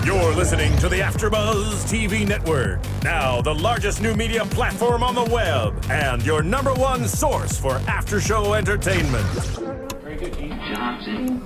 You're listening to the AfterBuzz TV network, now the largest new media platform on the web, and your #1 source for after-show entertainment. Very good, Keith Johnson.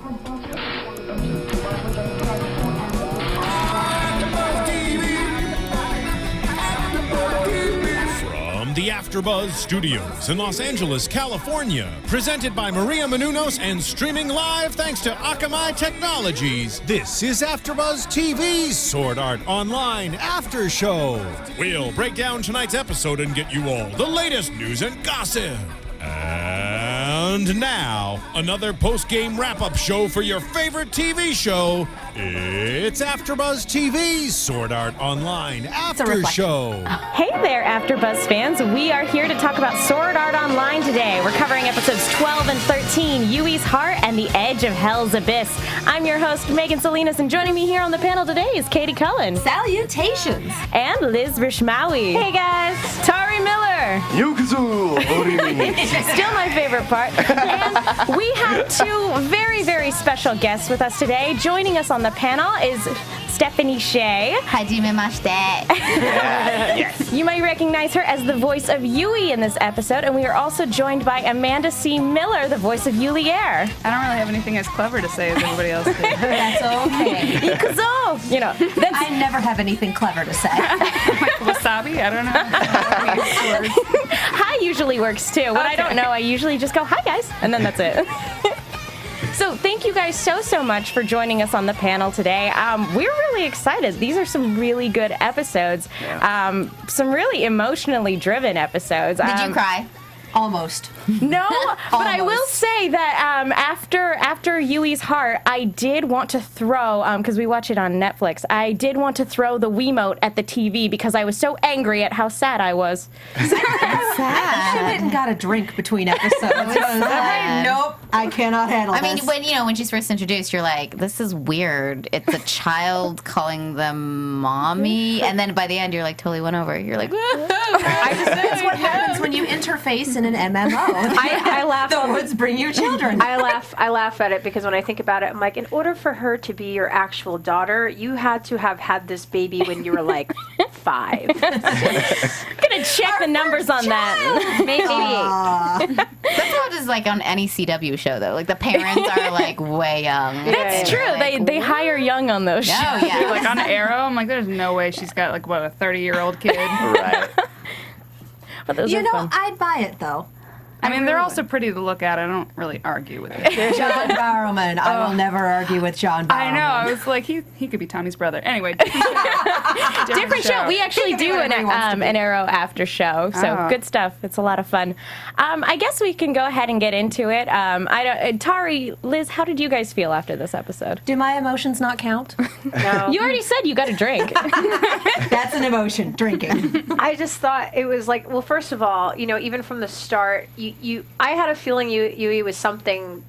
From the AfterBuzz Studios in Los Angeles, California, presented by Maria Menounos and streaming live thanks to Akamai Technologies. This is AfterBuzz TV's Sword Art Online After Show. We'll break down tonight's episode and get you all the latest news and gossip. And now, another post-game wrap-up show for your favorite TV show. It's AfterBuzz TV's Sword Art Online After Show. Hey there, AfterBuzz fans. We are here to talk about Sword Art Online today. We're covering episodes 12 and 13, Yui's Heart and the Edge of Hell's Abyss. I'm your host, Megan Salinas, and joining me here on the panel today is Katie Cullen. Salutations. And Liz Rishmawy. Hey, guys. Tauri Miller. Still my favorite part. And we have two very, very special guests with us today. Joining us on the panel is Stephanie Sheh. Hajimemashite. Yes. You might recognize her as the voice of Yui in this episode, and we are also joined by Amanda C. Miller, the voice of Yulier. I don't really have anything as clever to say as everybody else did. That's okay. Ikuzo! You know, that's... I never have anything clever to say. Like wasabi? I don't know. Hi usually works too. When I don't know, I usually just go, hi guys, and then that's it. So thank you guys so much for joining us on the panel today. We're really excited. These are some really good episodes. Yeah. Some really emotionally driven episodes. Did you cry? Almost. No, but I will say that after Yui's Heart, I did want to throw, because we watch it on Netflix, I did want to throw the Wiimote at the TV because I was so angry at how sad I was. Sad. I went and got a drink between episodes. Nope, I cannot handle this. I mean, when she's first introduced, you're like, this is weird. It's a child calling them mommy, and then by the end, you're like totally won over. You're like, That's what happens when you interface in an MMO. I laugh. The woods bring you children. I laugh at it because when I think about it, I'm like, in order for her to be your actual daughter, you had to have had this baby when you were like 5. Gonna check the numbers on that. Maybe. that's how it is like on any CW show though. Like the parents are like way young. That's true. Like, They hire young on those shows. Oh yeah. Like on Arrow, I'm like, there's no way she's got like what, a 30-year-old kid. Right. But those You are know, fun. I'd buy it though. I mean, they're also pretty to look at. I don't really argue with it. John Barrowman. I will never argue with John Barrowman. I know. I was like, he could be Tommy's brother. Anyway, Different show. We actually He can be do whatever he wants to be. an Arrow after show, so Oh. good stuff. It's a lot of fun. I guess we can go ahead and get into it. Tari, Liz, how did you guys feel after this episode? Do my emotions not count? No. You already said you got a drink. That's an emotion, drinking. I just thought it was like, well, first of all, even from the start, I had a feeling Yui was something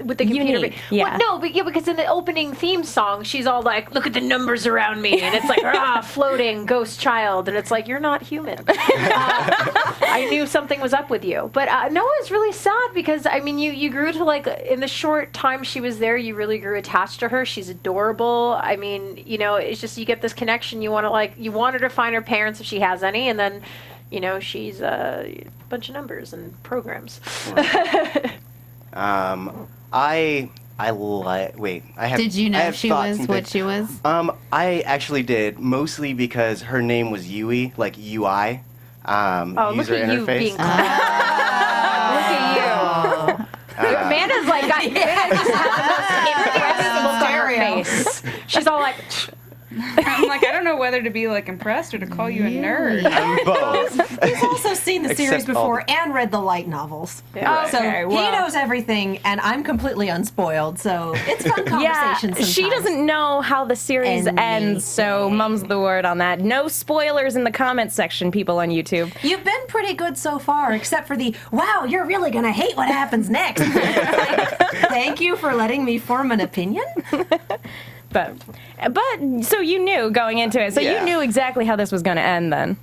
with the computer. Unique, yeah. Well, no, because in the opening theme song, she's all like, look at the numbers around me. And it's like, floating ghost child. And it's like, you're not human. I knew something was up with you. But Noah is really sad because, I mean, you grew to, like, in the short time she was there, you really grew attached to her. She's adorable. I mean, it's just you get this connection. You want her to find her parents if she has any. And then, she's a bunch of numbers and programs. I have. did you I know have she thoughts was and what things. she was? I actually did, mostly because her name was Yui, like UI. Look User at you interface. being Look at you. Amanda's like got just has the most impressive look on her face. She's all like, I'm like, I don't know whether to be like impressed or to call you a nerd. I'm both. He's also seen the series Except all before and read the light novels. Yeah. So Okay, he well. knows everything, and I'm completely unspoiled, so it's fun Yeah, conversation sometimes. she doesn't know how the series ends, so mum's the word on that. No spoilers in the comments section, people on YouTube. You've been pretty good so far, except for the, wow, you're really going to hate what happens next. Like, thank you for letting me form an opinion. But so you knew going into it. So Yeah. you knew exactly how this was going to end then.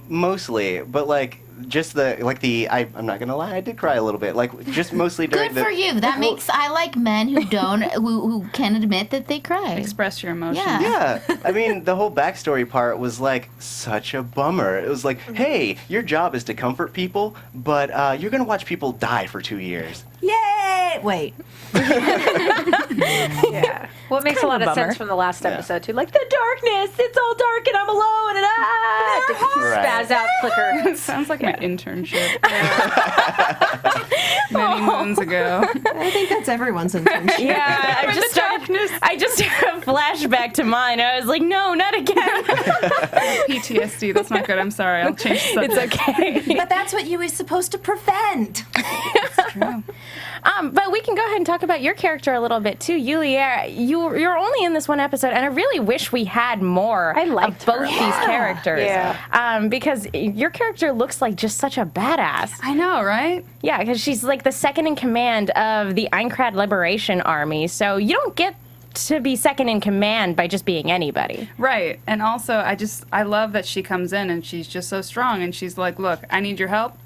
Mostly, but like just I'm not gonna lie, I did cry a little bit. Like just mostly during Good for you. That makes I like men who don't who can admit that they cry. Express your emotions. Yeah. Yeah, I mean the whole backstory part was like such a bummer. It was like, hey, your job is to comfort people, but you're gonna watch people die for 2 years. Yay! Wait. Yeah. Well, it makes a lot of sense from the last episode too. Like the darkness, it's all dark and I'm alone and Right. spaz out clicker. It sounds like my internship. Many moons ago. I think that's everyone's intention. Yeah, I just had a flashback to mine. I was like, no, not again. PTSD. That's not good. I'm sorry. I'll change the subject. It's okay. But that's what Yui's supposed to prevent. True. But we can go ahead and talk about your character a little bit too, Yulier. You're only in this one episode, and I really wish we had more I liked of both her. these characters. Yeah. Because your character looks like just such a badass. I know, right? Yeah, because she's like the second in command of the Einkrad Liberation Army, so you don't get to be second in command by just being anybody. Right. And also, I love that she comes in and she's just so strong, and she's like, look, I need your help.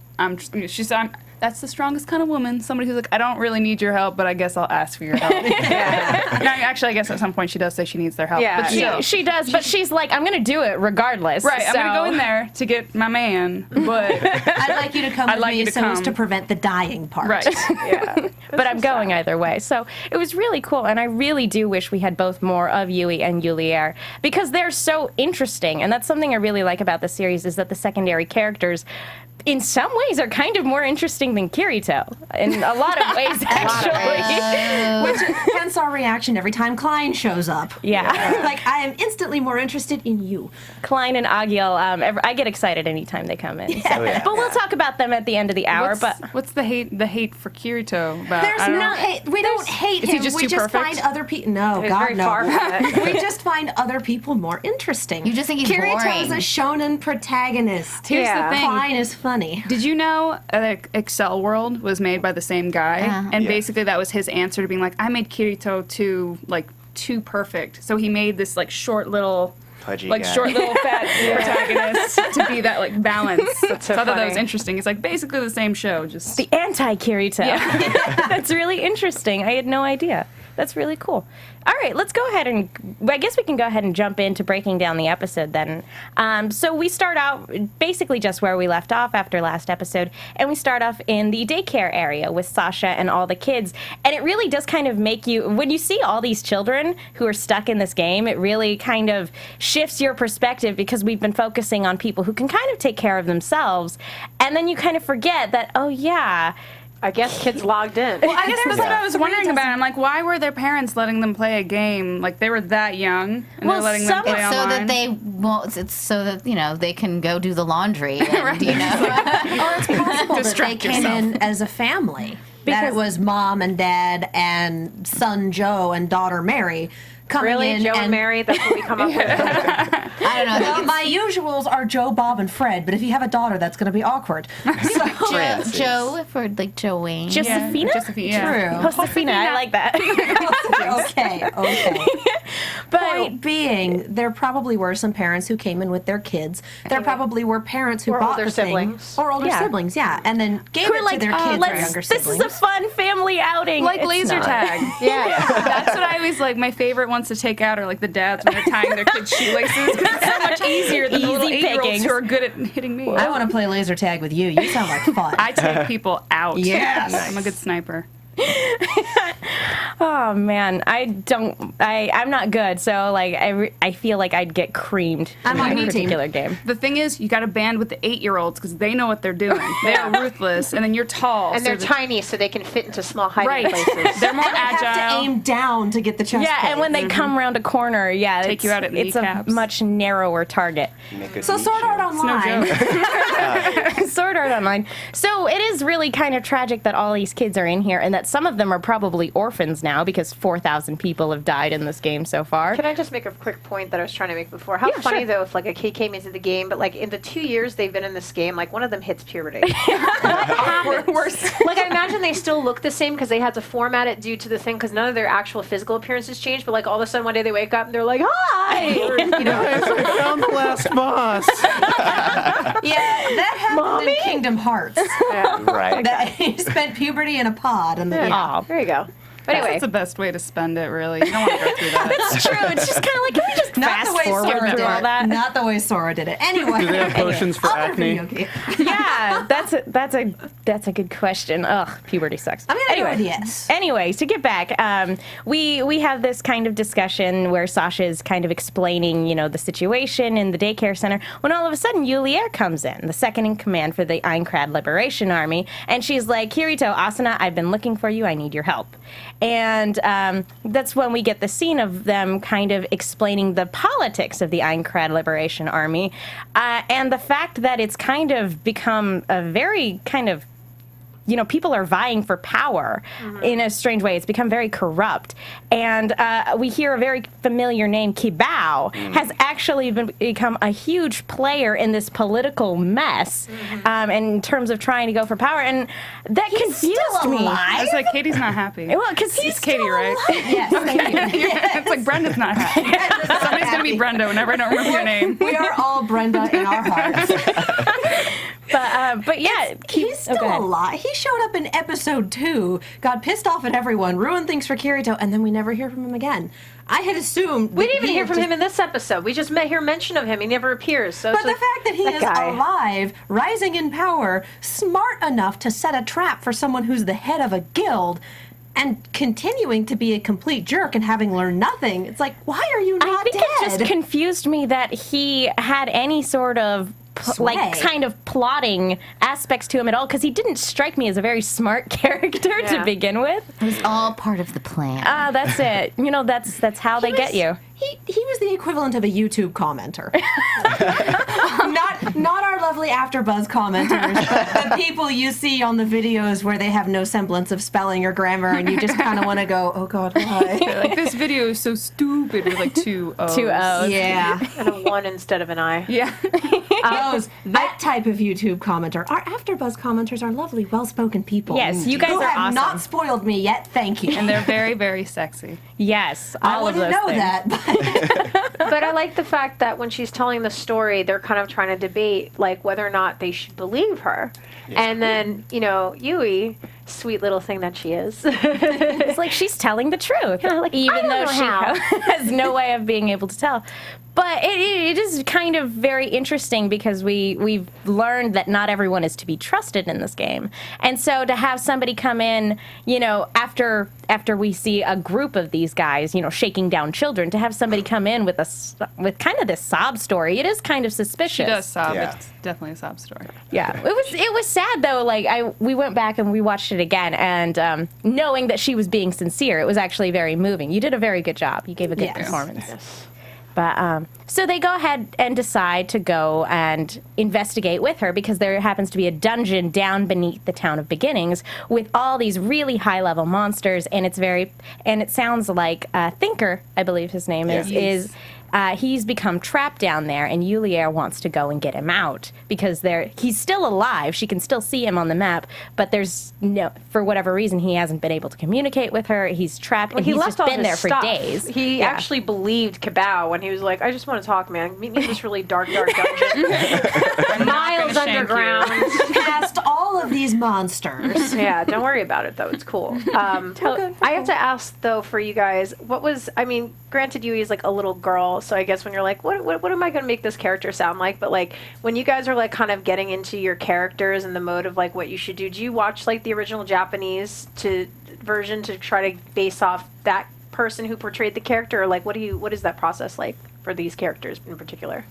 That's the strongest kind of woman. Somebody who's like, I don't really need your help, but I guess I'll ask for your help. No, actually, I guess at some point she does say she needs their help. Yeah. But still. She does, but she's like, I'm going to do it regardless. Right, I'm going to so- go in there to get my man, but... I'd like you to come I'd with like me you to so as come. to prevent the dying part. Right. Yeah. But I'm going either way. So it was really cool, and I really do wish we had both more of Yui and Yulier, because they're so interesting, and that's something I really like about the series, is that the secondary characters in some ways are kind of more interesting than Kirito. In a lot of ways, actually. Which hence our reaction every time Klein shows up. Yeah. Like, I am instantly more interested in you. Klein and Agiel, I get excited anytime they come in. So. Oh, yeah. But we'll talk about them at the end of the hour. What's the hate for Kirito about? There's I don't no know. hate. We don't hate Is he him. just We too just perfect? find other people. No, He's God, very no. far from it. We just find other people more interesting. You just think he's Kirito's boring. a shonen protagonist. Here's Yeah. the thing. Klein is funny. Did you know Excel World was made by the same guy? And Yeah. basically that was his answer to being like, I made Kirito too perfect. So he made this like short little Pudgy guy. short little fat protagonist to be that like balance. So I thought that was funny. interesting. It's like basically the same show, just The anti-Kirito. That's really interesting. I had no idea. That's really cool. All right, let's go ahead and, I guess we can go ahead and jump into breaking down the episode then. So we start out basically just where we left off after last episode, and we start off in the daycare area with Sasha and all the kids. And it really does kind of make you, when you see all these children who are stuck in this game, it really kind of shifts your perspective, because we've been focusing on people who can kind of take care of themselves. And then you kind of forget that, oh yeah, I guess kids logged in. Well, I guess that's what I was wondering about. I'm like, why were their parents letting them play a game? Like, they were that young, and Well, they're letting some- them play It's so online. that they won't. It's so that they can go do the laundry. And, Or it's possible that they Distract came yourself. in as a family. That Because- it was mom and dad and son Joe and daughter Mary coming Really? in. Joe and Mary? That's what we come up with. I don't know. Well, my usuals are Joe, Bob, and Fred, but if you have a daughter, that's going to be awkward. Francis. Joe for like Joanne. Josephina? Josephine, yeah. True. Josefina, I like that. Okay. But Point being, there probably were some parents who came in with their kids. There probably were parents who Or bought older the thing, siblings. or older Yeah. siblings, yeah, and then gave who are it like, to their kids or let's, younger this siblings. is a fun family outing. Like It's laser not. tag. Yeah. That's what I always like. My favorite ones to take out are like the dads when they're tying their kids' shoelaces, because it's so much easier than the little Easy 8-year-olds pickings. who are good at hitting me. I want to play laser tag with you. You sound like fun. I take people out. Yes. I'm a good sniper. Oh man, I'm not good, so like I feel like I'd get creamed I'm in on that your team. particular game. The thing is, you got to band with the 8-year-olds because they know what they're doing. They are ruthless, and then you're tall. And so they're the- tiny, so they can fit into small hiding Right. places. They're more I have to agile. aim down to get the chest Yeah, plate. and when they come around a corner, Take you out at it's a kneecaps. much narrower target. Make a So meat Sword Art show. It's no Online. joke. Sword Art Online. So it is really kind of tragic that all these kids are in here, and that some of them are probably orphans now. now because 4,000 people have died in this game so far. Can I just make a quick point that I was trying to make before? How Yeah, funny sure. though if like a kid came into the game, but like in the 2 years they've been in this game, like one of them hits puberty. What happens? Like I imagine they still look the same because they had to format it due to the thing because none of their actual physical appearances changed. But like all of a sudden one day they wake up and they're like, "Hi," or, you know. I found the last boss. Yeah, that happened in Kingdom Hearts. Yeah. Right. That he spent puberty in a pod, and then Aw. There you go. But anyway, That's the best way to spend it, really. You don't want to go through that. It's true. It's just kind of like, can we just not fast the way forward Sora through did all it. that? Not the way Sora did it. Anyway, Do they have potions for other acne? video game. Yeah, that's a good question. Ugh, puberty sucks. I'm gonna go with yes. Anyways, to get back, we have this kind of discussion where Sasha's kind of explaining, the situation in the daycare center, when all of a sudden Yulier comes in, the second in command for the Aincrad Liberation Army, and she's like, Kirito, Asuna, I've been looking for you, I need your help. And that's when we get the scene of them kind of explaining the politics of the Aincrad Liberation Army, and the fact that it's kind of become a very kind of people are vying for power in a strange way. It's become very corrupt. And we hear a very familiar name, Kibao, has actually become a huge player in this political mess in terms of trying to go for power. And that confused me. I was like, Katie's not happy. Well, because It's Katie, right? Yes, It's like Brenda's not happy. Somebody's going to be Brenda whenever I don't remember your name. we are all Brenda in our hearts. But yeah, He's still go ahead. alive. He showed up in episode 2, got pissed off at everyone, ruined things for Kirito, and then we never hear from him again. I had assumed we didn't even hear from him in this episode. We just hear mention of him. He never appears. So But it's the like, fact that he is guy. alive, rising in power, smart enough to set a trap for someone who's the head of a guild, and continuing to be a complete jerk and having learned nothing, it's like, why are you not I think dead? it just confused me that he had any sort of Sway. kind of plotting aspects to him at all, because he didn't strike me as a very smart character to Yeah. begin with. It was all part of the plan. That's it. That's how they get you. He was the equivalent of a YouTube commenter. not our lovely AfterBuzz commenters, but the people you see on the videos where they have no semblance of spelling or grammar, and you just kind of want to go, oh God, why? Like, this video is so stupid with like 2 O's. 2 O's. Yeah. and a 1 instead of an I. Yeah. That type of YouTube commenter. Our AfterBuzz commenters are lovely, well-spoken people. Yes, you guys who are have awesome. not spoiled me yet. Thank you. And they're very, very sexy. Yes, I all of wouldn't those know things. that, but But I like the fact that when she's telling the story, they're kind of trying to debate like whether or not they should believe her. And then, Yui, sweet little thing that she is. It's like she's telling the truth, like, I even don't though know she how. has no way of being able to tell. But it is kind of very interesting because we've learned that not everyone is to be trusted in this game. And so to have somebody come in, after we see a group of these guys, shaking down children, to have somebody come in with kind of this sob story, it is kind of suspicious. She does sob. Yeah. It's definitely a sob story. Yeah, it was sad though. Like we went back and we watched it again, and knowing that she was being sincere, it was actually very moving. You did a very good job. You gave a good Yes. performance. But so they go ahead and decide to go and investigate with her because there happens to be a dungeon down beneath the town of Beginnings with all these really high level monsters, and it sounds like Thinker, I believe his name is. He's become trapped down there, and Yulier wants to go and get him out because he's still alive. She can still see him on the map, but for whatever reason, he hasn't been able to communicate with her. He's trapped, and he's just all been his there for stuff. days. He Yeah. actually believed Kabao when he was like, I just want to talk, man. Meet me in this really dark dungeon. Miles gonna shank underground. past all of these monsters. Yeah, don't worry about it, though. It's cool. I have to ask, though, for you guys, granted, Yui is like a little girl, so I guess when you're like, what am I going to make this character sound like? But like, when you guys are like kind of getting into your characters and the mode of like what you should do you watch like the original Japanese version to try to base off that person who portrayed the character, or like what is that process like for these characters in particular?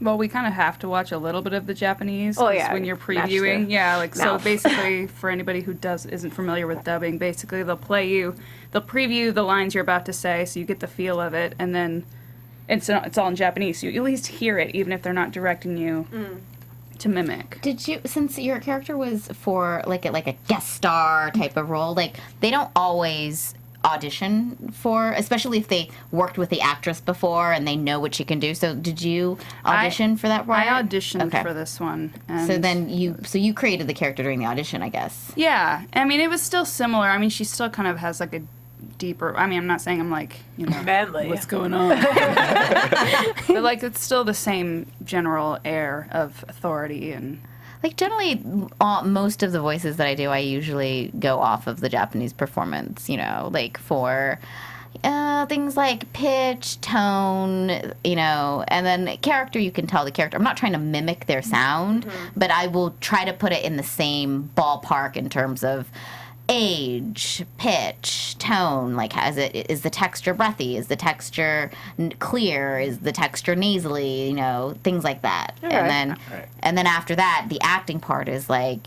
Well, we kind of have to watch a little bit of the Japanese. Oh, 'cause yeah, when you're match previewing. the Yeah, like, so mouth. basically, for anybody who isn't familiar with dubbing, basically they'll preview the lines you're about to say, so you get the feel of it, and then it's all in Japanese, so you at least hear it, even if they're not directing you to mimic. Did you, since your character was for like a guest star type of role, like they don't always audition for, especially if they worked with the actress before and they know what she can do. So did you audition for that part? I auditioned for this one. And so then you created the character during the audition, I guess. Yeah. I mean, it was still similar. I mean, she still kind of has like a deeper, I mean, I'm not saying I'm like, you know, Manly. what's going on? But like, it's still the same general air of authority and... Like, generally, most of the voices that I do, I usually go off of the Japanese performance, you know, like for things like pitch, tone, you know, and then character, you can tell the character. I'm not trying to mimic their sound, but I will try to put it in the same ballpark in terms of age, pitch, tone, like is the texture breathy, is the texture clear, is the texture nasally, you know, things like that. And then after that, the acting part is like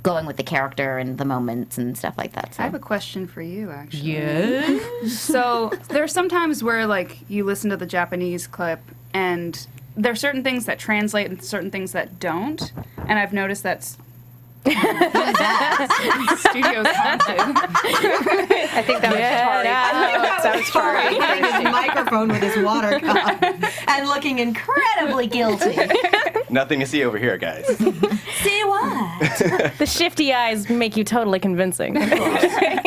going with the character and the moments and stuff like that. So. I have a question for you, actually. Yeah. So there's sometimes where like you listen to the Japanese clip and there are certain things that translate and certain things that don't, and I've noticed that's studio's haunted. I think that was Tauri. That was Tauri. Hitting his microphone with his water cup and looking incredibly guilty. Nothing to see over here, guys. See what? The shifty eyes make you totally convincing.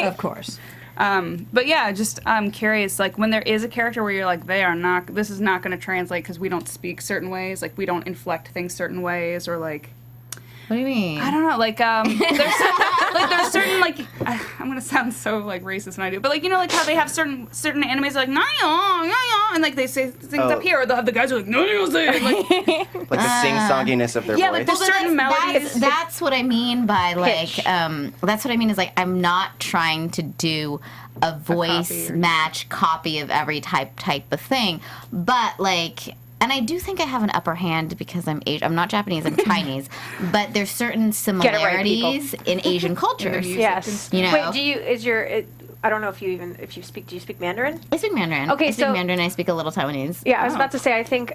Of course. But yeah, just I'm curious, like when there is a character where you're like, this is not going to translate because we don't speak certain ways, like we don't inflect things certain ways, or like. What do you mean? I don't know, like there's certain like I'm gonna sound so like racist when I do, but like you know like how they have certain animes like "Naya, and like they say things up here, or they'll have the guys who are like "Naya," like the sing-songiness of their voice. like there's certain melodies. That's what I mean by like that's what I mean is like I'm not trying to do a voice match copy of every type of thing, but like. And I do think I have an upper hand because I'm Asian. I'm not Japanese, I'm Chinese. But there's certain similarities in Asian cultures. Yes. You know? Wait, I don't know if you speak Mandarin? I speak Mandarin. Okay, I speak Mandarin, I speak a little Taiwanese. Yeah, I was about to say, I think,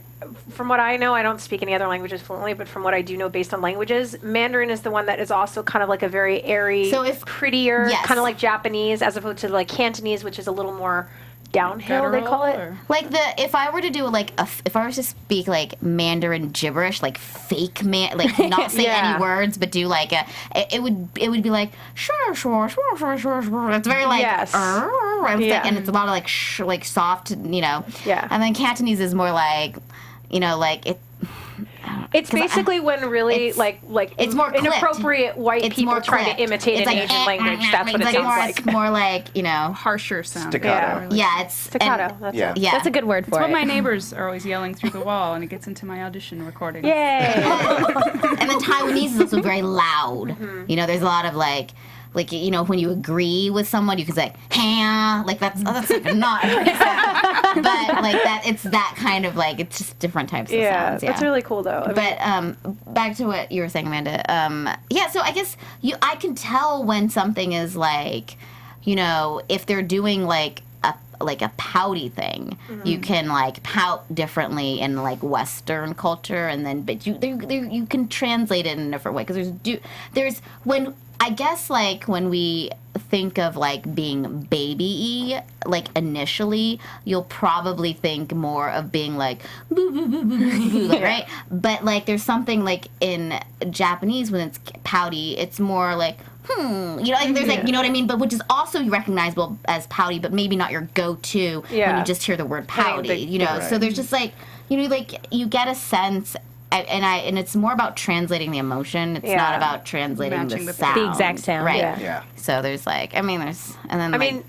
from what I know, I don't speak any other languages fluently, but from what I do know based on languages, Mandarin is the one that is also kind of like a very airy, prettier, kind of like Japanese, as opposed to like Cantonese, which is a little more downhill, they call it. Like if I were to do like if I were to speak like Mandarin gibberish, like fake like not say any words, but do like it would be like sure. It's very like and it's a lot of like soft, you know. Yeah. And then Cantonese is more like, you know, like it. It's basically when really like it's more inappropriate white people try to imitate an Asian language. That's what it sounds like. It's more like, you know, harsher sound. Staccato. Yeah, it's staccato. That's a good word for That's it. what my neighbors are always yelling through the wall, and it gets into my audition recording. Yay! And then Taiwanese is also very loud. You know, there's a lot of like you know, when you agree with someone, you can say "ha," like that's like not, but like that, it's that kind of like it's just different types of sounds. Yeah, that's really cool though. But back to what you were saying, Amanda. Yeah, so I guess I can tell when something is like, you know, if they're doing like a pouty thing, you can like pout differently in like Western culture, and then but you can translate it in a different way because there's when. I guess, like, when we think of, like, being baby-y, like, initially, you'll probably think more of being, like, boo, boo, boo, boo, boo, boo, like, right? But, like, there's something, like, in Japanese, when it's pouty, it's more, like, you know, like, there's, like, you know what I mean? But which is also recognizable as pouty, but maybe not your go-to when you just hear the word pouty, you know? So there's just, like, you know, like, you get a sense... And it's more about translating the emotion. It's not about translating the sound. The exact sound. Right. Yeah. So there's like, I mean,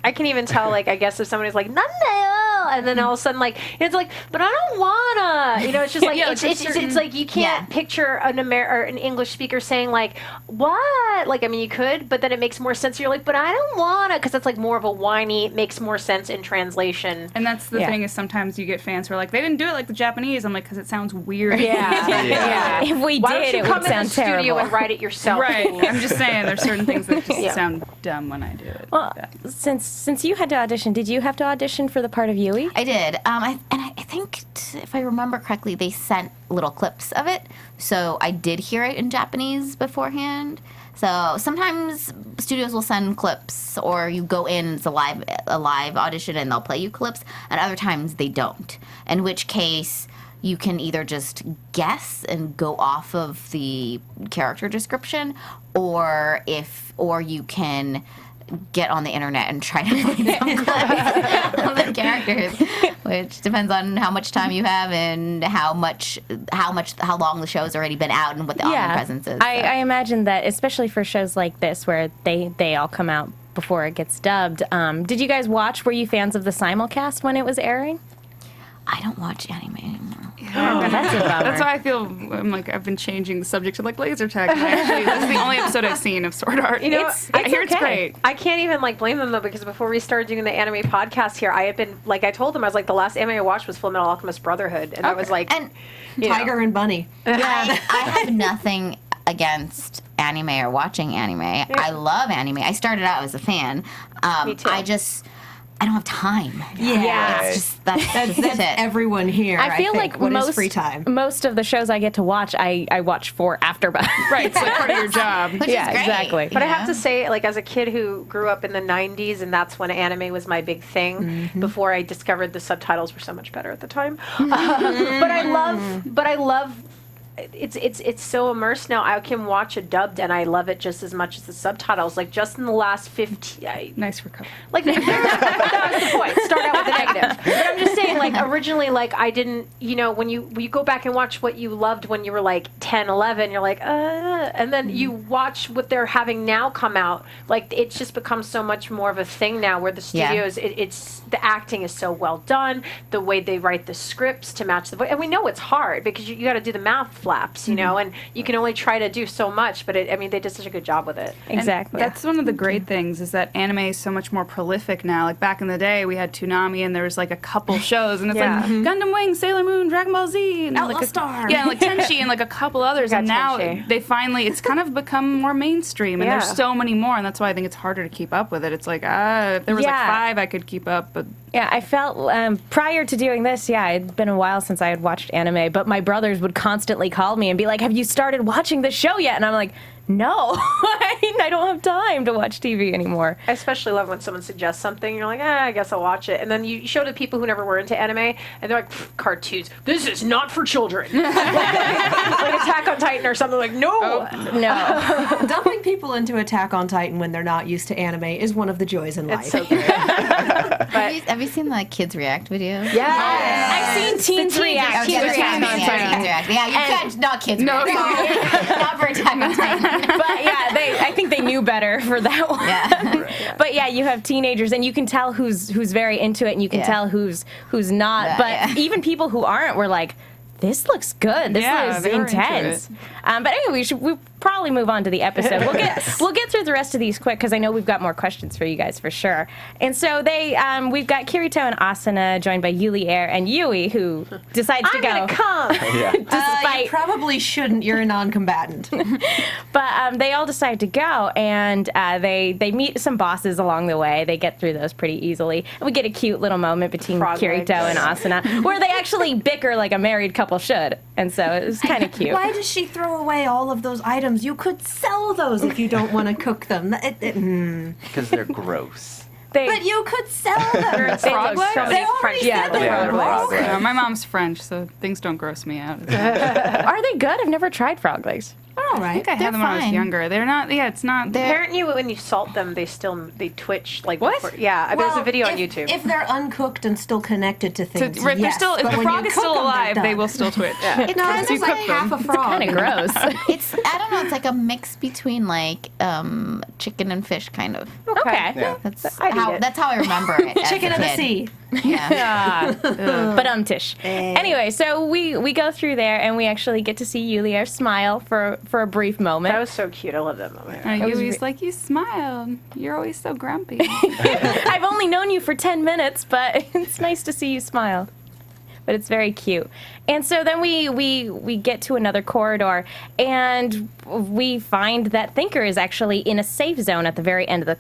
I can even tell, like, I guess if somebody's like, "Nandayo," and then all of a sudden, like, it's like, but I don't wanna. You know, it's just like, it's like you can't picture an English speaker saying, like, what? Like, I mean, you could, but then it makes more sense. You're like, but I don't wanna, because it's like more of a whiny, it makes more sense in translation. And that's the thing is sometimes you get fans who are like, they didn't do it like the Japanese. I'm like, because it sounds weird. Yeah. If we Why did, don't you it come would in sound the studio terrible. and write it yourself? Right. I'm just saying there's certain things that just sound dumb when I do it. Well, since you had to audition, did you have to audition for the part of Yui? Yui? I did. I think, if I remember correctly, they sent little clips of it. So I did hear it in Japanese beforehand. So sometimes studios will send clips, or you go in, it's a live audition, and they'll play you clips, and other times they don't. In which case, you can either just guess and go off of the character description, or you can get on the internet and try to find some clips of the characters, which depends on how much time you have and how long the show's already been out and what the audience presence is. I imagine that, especially for shows like this where they all come out before it gets dubbed. Did you guys watch? Were you fans of the simulcast when it was airing? I don't watch anime anymore. Oh, that's a bummer. That's why I feel I've been changing the subject to laser tag. Actually, this is the only episode I've seen of Sword Art. You know, I hear it's great. I can't even blame them though, because before we started doing the anime podcast here, I had been I told them, I was like, the last anime I watched was Fullmetal Alchemist Brotherhood, and I was like, and Tiger and Bunny. I have nothing against anime or watching anime. I love anime. I started out as a fan. Me too. I don't have time. Yeah. It's just, that's That's it. everyone here. I feel think. like What is free time? most of the shows I get to watch, I watch for AfterBuz. Right, it's like part of your job. Which Yeah, is great. exactly. But I have to say, as a kid who grew up in the 90s, and that's when anime was my big thing, before I discovered the subtitles were so much better at the time. But I love it's so immersed now. I can watch it dubbed, and I love it just as much as the subtitles. Just in the last 15... Nice recovery. That was the point. Start out with the negative. But I'm just saying, originally, I didn't, when you go back and watch what you loved when you were 10, 11, you're like, and then you watch what they're having now come out, it's just become so much more of a thing now, where the studios, it's the acting is so well done, the way they write the scripts to match the voice, and we know it's hard because you got to do the mouth flaps, and you can only try to do so much, but they did such a good job with it. Exactly. And that's one of the great things, is that anime is so much more prolific now. Back in the day, we had Toonami, and there was a couple shows, and it's Gundam Wing, Sailor Moon, Dragon Ball Z, and Outlaw Star. Yeah, and Tenchi, and a couple others. Got And now Tenchi. they finally, it's kind of become more mainstream, and Yeah. there's so many more, and that's why I think it's harder to keep up with it. It's if there was 5, I could keep up, but Yeah, I felt prior to doing this, it'd been a while since I had watched anime, but my brothers would constantly call me and be like, "Have you started watching the show yet?" And I'm like, "No, I don't have time to watch TV anymore." I especially love when someone suggests something, you're like, I guess I'll watch it. And then you show it to people who never were into anime, and they're like, cartoons, this is not for children. like Attack on Titan or something, no. No. Dumping people into Attack on Titan when they're not used to anime is one of the joys in life. It's so good. Have you seen the kids react videos? I've seen teens react to Teens Attack on Titan. react. Yeah, you can't, not kids react. Not for Attack on Titan. But I think they knew better for that one. Yeah. But you have teenagers, and you can tell who's very into it, and you can tell who's not. Yeah, But even people who aren't were like, "This looks good. This is they were into intense." But anyway, we probably move on to the episode. We'll get through the rest of these quick because I know we've got more questions for you guys for sure. And so we've got Kirito and Asuna joined by Yuli Air and Yui, who decides to go. I'm gonna come. You probably shouldn't. You're a non-combatant. But they all decide to go, and they meet some bosses along the way. They get through those pretty easily. And we get a cute little moment between Frog Kirito legs. and Asuna where they actually bicker like a married couple should. And so it was kind of cute. Why does she throw away all of those items? You could sell those if you don't want to cook them. Because they're gross. But you could sell them. frog legs? They already French said Yeah, they Yeah, were frog gross. legs. my mom's French, so things don't gross me out. Are they good? I've never tried frog legs. All right. I think I had them when I was fine. younger. They're not. Yeah, it's not. Apparently, when you salt them, they twitch. What? Before, yeah, there's a video on YouTube. If they're uncooked and still connected to things, Right, they're yes. still. If But the when you frog is cook still them, they're alive, they done. will still twitch. No, Because this you is like cook half them. a frog. Kind of gross. It's, I don't know, it's like a mix between chicken and fish kind of. Okay. Yeah. That's I'd eat how it. that's how I remember it. as Chicken a of the kid. sea. Yeah. But tish. Anyway, so we go through there, and we actually get to see Yuli Air smile for a brief moment. That was so cute. I love that moment. Yui's like, you smile. You're always so grumpy. I've only known you for 10 minutes, but it's nice to see you smile. but it's very cute. And so then we get to another corridor, and we find that Thinker is actually in a safe zone at the very end of the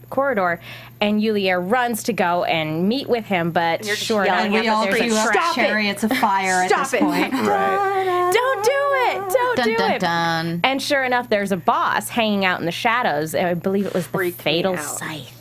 corridor, and Yulia runs to go and meet with him, but You're just sure enough, yelling at We all there's a queue up Stop it. chariots of fire at Stop this it. point. Right. don't do it! Don't Dun, do dun, it! dun. And sure enough, there's a boss hanging out in the shadows. I believe it was the Freaked me Fatal out. Scythe.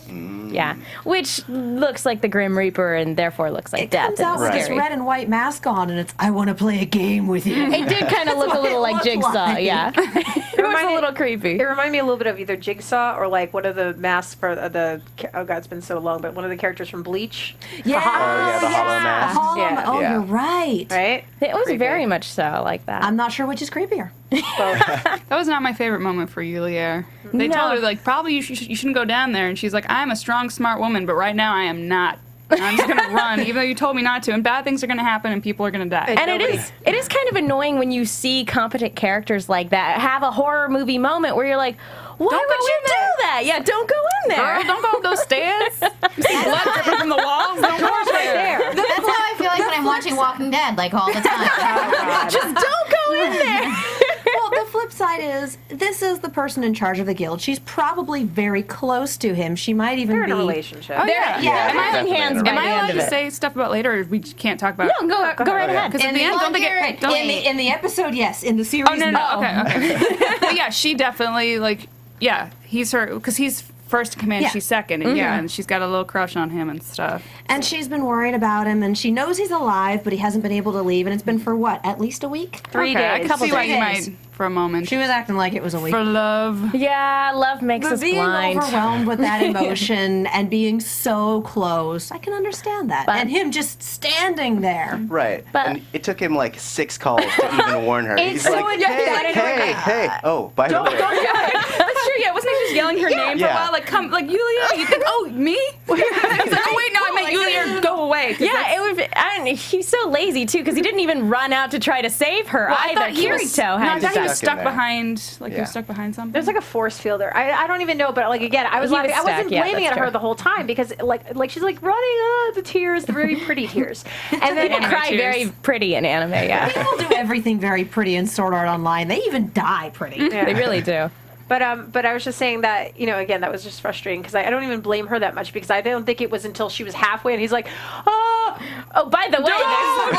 Yeah, which looks like the Grim Reaper and therefore looks like It death. comes out with and his scary. red and white mask on, and it's, I want to play a game with you. It did kind of look a what little it like looked Jigsaw, like. yeah. It was a reminded- little creepy. It reminded me a little bit of either Jigsaw or like one of the masks for oh god, it's been so long, but one of the characters from Bleach. Yeah. Oh, yeah, the hollow mask. Yeah. Oh, Yeah. you're right. Right? It was Creepy. very much so like that. I'm not sure which is creepier. That was not my favorite moment for Yulia. They No. told her, like, probably you shouldn't go down there. And she's like, I'm a strong, smart woman, but right now I am not. And I'm just going to run, even though you told me not to. And bad things are going to happen, and people are going to die. And Nobody- it is kind of annoying when you see competent characters like that have a horror movie moment where you're like, why Don't would go you in there. do that? Yeah, don't go in there. Girl, don't go up those stairs. You see blood dripping from the walls. Don't go right there. That's how I feel like when I'm watching Walking Dead, like all the time. Just don't go in there. Well, the flip side is, this is the person in charge of the guild. She's probably very close to him. She might even They're in be a relationship. Oh, yeah. Yeah, Am I, holding hands Am by am the I end allowed of to it. say stuff about later, or we just can't talk about it? No, go right ahead. Because at the end, don't they get... Don't, in the episode, yes. In the series, oh, no. Okay. But yeah, she definitely, like, yeah, he's her... Because he's first in command, Yeah. she's second. And yeah, and she's got a little crush on him and stuff. And she's been worried about him, and she knows he's alive, but he hasn't been able to leave. And it's been for what? At least a week? 3 Okay, I days. can see why you days. might, for a moment. She was acting like it was a week. For love. Yeah, love makes But us being blind. overwhelmed with that emotion and being so close, I can understand that. But- and him just standing there. Right. But- and it took him like 6 calls to even warn her. He's so like, exciting. hey. Oh, by the way. That's true, yeah. Wasn't he just yelling her name for a Yeah. while? Like, come, like, Yulia, you think, oh, me? He's like, oh, wait, no, I meant Yulia, go away. 'cause Yeah, it would. He's so lazy too because he didn't even run out to try to save her Well, I either. thought he was, Kirito no, I had to thought he die. was Stuck in stuck there. behind, like, he Yeah. was stuck behind something. There's like a force field there. I don't even know, but like again, I was He laughing. was I wasn't stuck, yeah, blaming that's at her true. the whole time because like she's like running, the tears, the very pretty tears, and then People cry tears. very pretty in anime. Yeah, People do everything very pretty in Sword Art Online. They even die pretty. they really do. But I was just saying that, you know, again, that was just frustrating because I don't even blame her that much because I don't think it was until she was halfway and he's like, oh, Oh, by the way, I'm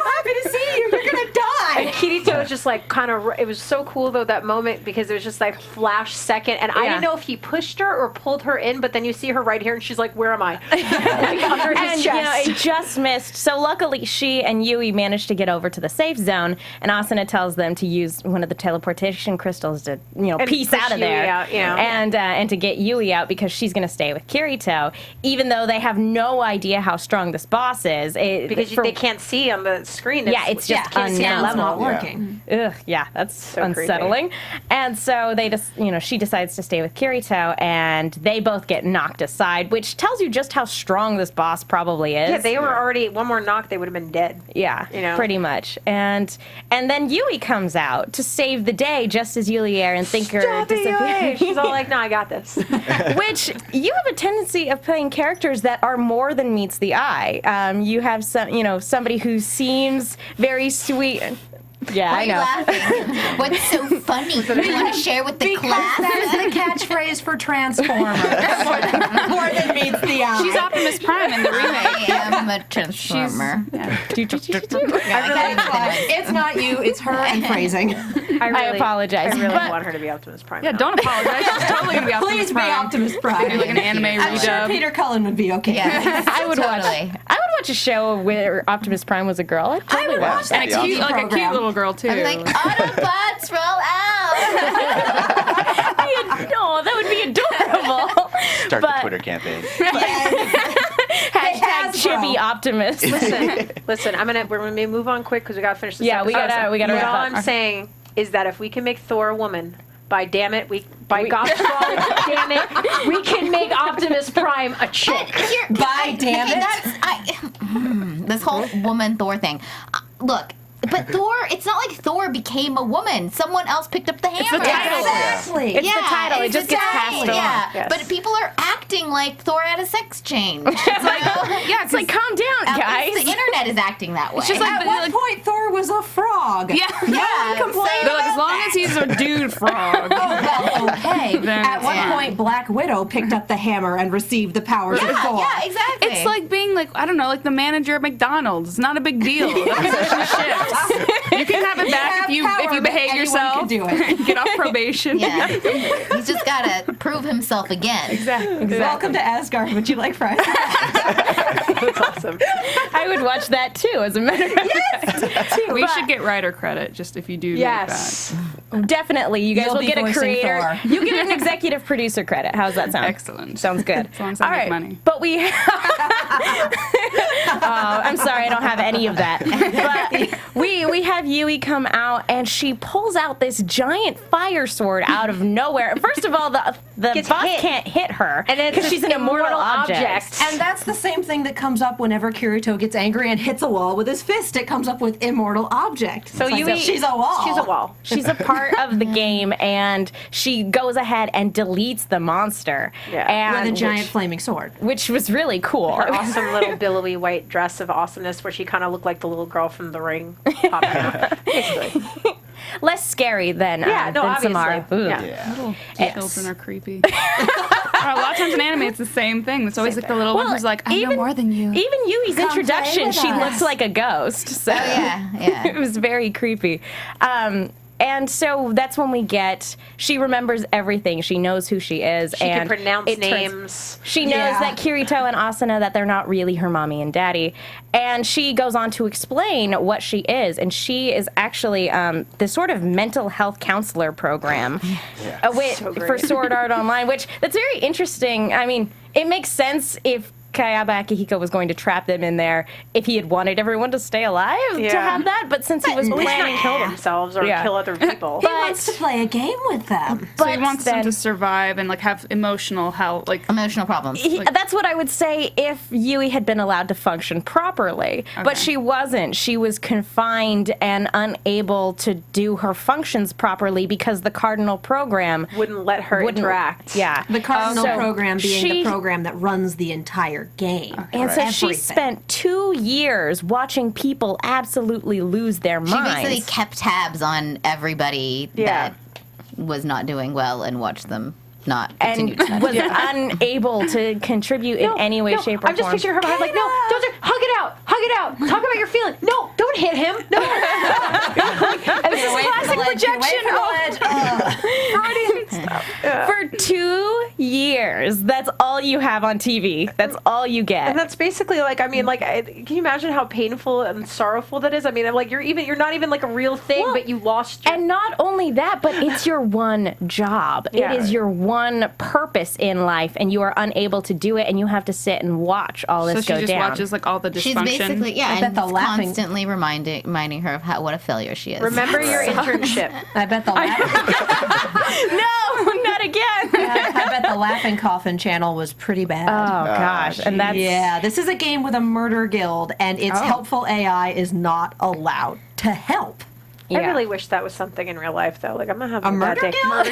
happy to see you. You're gonna die. and Kirito was just like kind of, it was so cool though that moment because it was just like flash second and I Yeah. didn't know if he pushed her or pulled her in, but then you see her right here and she's like, where am I? Like under his and chest. you know, it just missed. So luckily, she and Yui managed to get over to the safe zone, and Asuna tells them to use one of the teleportation crystals to, And piece push out of Yui there, out, yeah. and to get Yui out because she's going to stay with Kirito, even though they have no idea how strong this boss is. because they can't see on the screen. Yeah, it's just can't see unknown. the It's not level. working. Ugh, yeah, that's So unsettling. And so they just, she decides to stay with Kirito, and they both get knocked aside, which tells you just how strong this boss probably is. Yeah, they were already one more knock, they would have been dead. Yeah, You know? pretty much. And then Yui comes out to save the day, just as Yulier and Thinker Stop it, disappear. Yui. She's all like, no, I got this. Which you have a tendency of playing characters that are more than meets the eye. You have somebody who seems very sweet. Yeah, Why I are you know. laughing? What's so funny? You want to share with the Because class? that's the catchphrase for Transformers. more than meets the eye. She's Optimus Prime in the remake. I am a transformer. That's fine. It's not you, it's her and phrasing. I apologize. I really But- want her to be Optimus Prime. Yeah, now. don't apologize. She's totally going to be Optimus Please be Prime. Optimus Prime. Do like an anime I'm sure redub. Peter Cullen would be okay. Yeah, I would totally. watch a show where Optimus Prime was a girl. I'd totally would watch watch that. And a Yeah. cute, like a cute program. little girl, too. I'm like, Autobots roll out. No, that would be adorable. Start But- the Twitter campaign. Hashtag Chibi Hasbro. Optimus. Listen, we're gonna move on quick because we gotta finish this. Yeah, we episode. gotta But wrap all up. I'm saying is that if we can make Thor a woman, by gosh, damn it, we can make Optimus Prime a chick. By damn it. This whole woman Thor thing. Look, But Thor, it's not like Thor became a woman. Someone else picked up the hammer. It's the title. Exactly. It's the title. It it's just the gets title, passed along. Yeah, Yes. but people are acting like Thor had a sex change. Yeah, it's like, calm down, At guys. least the internet is acting that way. It's just like, At one point, Thor was a frog. yeah. yeah, complained They're like, as about long as he's a dude frog. Well, okay. Then At one yeah. point, Black Widow picked up the hammer and received the powers of Thor. yeah, exactly. It's like being like, I don't know, like the manager at McDonald's. It's not a big deal. The position shifts. You can have it back if you power, behave but anyone yourself. can do it. Get off probation. yeah, he's just gotta prove himself again. Exactly. Welcome to Asgard. Would you like fries? That's awesome. I would watch that too, as a matter of fact. We should get writer credit just if you do Yes. Definitely. You guys You'll will be get a voicing creator. Thor. You get an executive producer credit. How's that sound? Excellent. Sounds good. As long as I make money. But we. I'm sorry, I don't have any of that. But we have Yui come out, and she pulls out this giant fire sword out of nowhere. First of all, the Gets boss hit. can't hit her And it's because she's an immortal object. And that's the same thing that comes up whenever Kirito gets angry and hits a wall with his fist. It comes up with immortal object. So It's like, Yui- she's a wall. She's a wall. She's a part of the game, and she goes ahead and deletes the monster. Yeah. And With a giant flaming sword. which was really cool. Her awesome little billowy white dress of awesomeness where she kind of looked like the little girl from The Ring popping out. Basically. Less scary than Yeah, no, than obviously. Samara. Ooh. Yeah. Children are creepy. A lot of times in anime, it's the same thing. It's always like the little one who's like, I know more than you. Even Yui's Come play introduction, with she us. looks like a ghost. So Oh yeah. it was very creepy. And so that's when we get, she remembers everything. She knows who she is. She and can pronounce it turns- names. She knows Yeah. that Kirito and Asuna, that they're not really her mommy and daddy. And she goes on to explain what she is. And she is actually this sort of mental health counselor program So great. for Sword Art Online, which that's very interesting. I mean, it makes sense if Kayaba Akihiko was going to trap them in there if he had wanted everyone to stay alive to Yeah. have that. But since he was At least planning... not kill themselves or Yeah. kill other people. He wants to play a game with them. So he but wants them then- to survive and like have emotional health. Like, Emotional problems. That's what I would say if Yui had been allowed to function properly. But she wasn't. She was confined and unable to do her functions properly because the Cardinal program Wouldn't let her wouldn't interact. Yeah. The Cardinal So program being she- the program that runs the entire game. And so she Everything. spent 2 years watching people absolutely lose their She minds. basically kept tabs on everybody Yeah. that was not doing well and watched them not continue and to was unable to contribute in any way, shape, or I'm just form. picturing her behind like, no, don't hug it out, hug it out, talk about your feeling. No, don't hit him. No. And this is classic projection. For 2 years, that's all you have on TV. That's all you And get. that's basically like, I mean, like, can you imagine how painful and sorrowful that is? I mean, like, you're not even like a real thing, Well, but you lost your. And not only that, but it's your one job. Yeah. It is your one purpose in life, and you are unable to do it, and you have to sit and watch all so this she go just down. watches like all the dysfunction. She's basically, yeah, I bet and the laughing- constantly reminding her of what a failure she is. Remember your internship. I bet the laughing, No, not again. I bet the Laughing Coffin channel was pretty bad. Oh gosh, and that's Yeah, this is a game with a murder guild, and its helpful AI is not allowed to help. I really wish that was something in real life, though. Like, I'm not having a bad murder day. guild?